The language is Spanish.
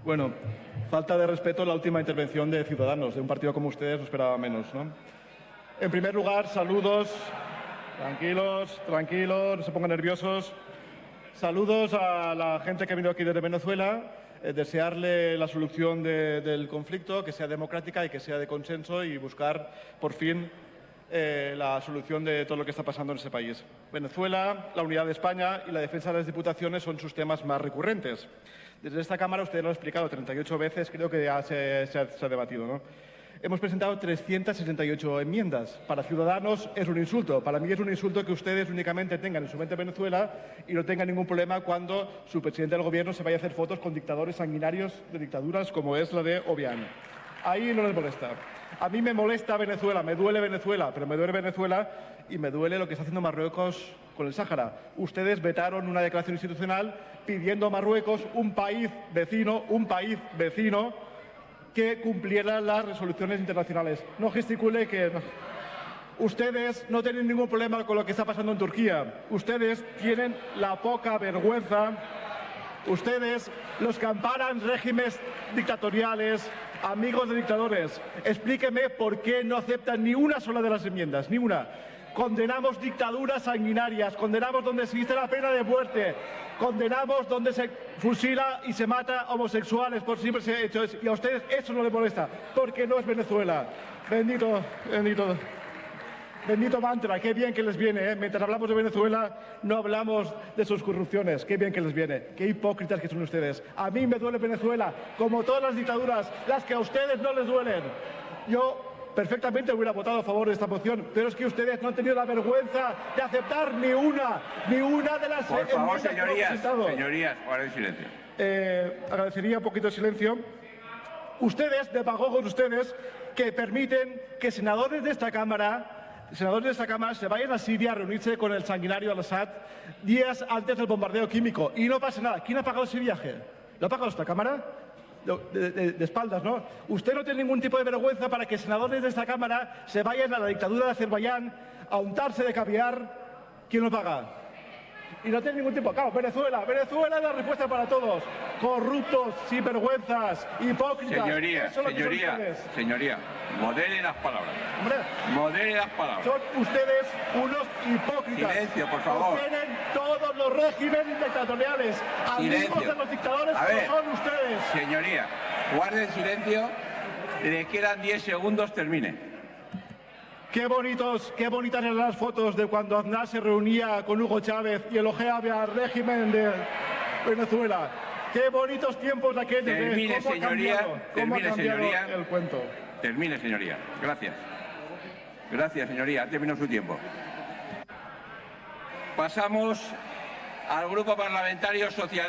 Bueno, falta de respeto en la última intervención de Ciudadanos. De un partido como ustedes no esperaba menos, ¿no? En primer lugar, saludos. Tranquilos, no se pongan nerviosos. Saludos a la gente que ha venido aquí desde Venezuela. Desearle la solución del conflicto, que sea democrática y que sea de consenso y buscar, por fin, la solución de todo lo que está pasando en ese país. Venezuela, la unidad de España y la defensa de las diputaciones son sus temas más recurrentes. Desde esta Cámara, usted lo ha explicado 38 veces, creo que ya se ha debatido, ¿no? Hemos presentado 368 enmiendas. Para Ciudadanos es un insulto. Para mí es un insulto que ustedes únicamente tengan en su mente Venezuela y no tengan ningún problema cuando su presidente del Gobierno se vaya a hacer fotos con dictadores sanguinarios de dictaduras como es la de Obiang. Ahí no les molesta. A mí me molesta Venezuela, me duele Venezuela, pero me duele Venezuela y me duele lo que está haciendo Marruecos con el Sáhara. Ustedes vetaron una declaración institucional pidiendo a Marruecos, un país vecino, que cumpliera las resoluciones internacionales. No gesticule que... No. Ustedes no tienen ningún problema con lo que está pasando en Turquía. Ustedes tienen la poca vergüenza. Ustedes, los que amparan regímenes dictatoriales, amigos de dictadores, explíqueme por qué no aceptan ni una sola de las enmiendas, ni una. Condenamos dictaduras sanguinarias, condenamos donde existe la pena de muerte, condenamos donde se fusila y se mata a homosexuales por simples hechos. Y a ustedes eso no les molesta, porque no es Venezuela. Bendito mantra, qué bien que les viene, ¿eh? Mientras hablamos de Venezuela, no hablamos de sus corrupciones. Qué bien que les viene. Qué hipócritas que son ustedes. A mí me duele Venezuela, como todas las dictaduras, las que a ustedes no les duelen. Yo perfectamente hubiera votado a favor de esta moción, pero es que ustedes no han tenido la vergüenza de aceptar ni una de las Por favor, señorías, guarden silencio. Agradecería un poquito de silencio. Ustedes, demagogos ustedes, que permiten que senadores de esta Cámara se vayan a Siria a reunirse con el sanguinario al-Assad días antes del bombardeo químico y no pasa nada. ¿Quién ha pagado ese viaje? ¿Lo ha pagado esta Cámara? De espaldas, ¿no? Usted no tiene ningún tipo de vergüenza para que senadores de esta Cámara se vayan a la dictadura de Azerbaiyán a untarse de caviar. ¿Quién lo paga? Y no tiene ningún tipo. Claro, Venezuela es la respuesta para todos. Corruptos, sinvergüenzas, hipócritas. Señoría, modere las palabras. Hombre, modere las palabras. Son ustedes unos hipócritas. Silencio, por favor. Tienen todos los regímenes dictatoriales. Amigos de los dictadores como son ustedes. Señoría, guarden silencio. Le quedan 10 segundos, termine. Qué bonitas eran las fotos de cuando Aznar se reunía con Hugo Chávez y elogiaba al régimen de Venezuela. Qué bonitos tiempos aquellos. Termine, señoría. Termine, señoría. El cuento. Termine, señoría. Gracias. Gracias, señoría. Ha terminado su tiempo. Pasamos al Grupo Parlamentario Socialista.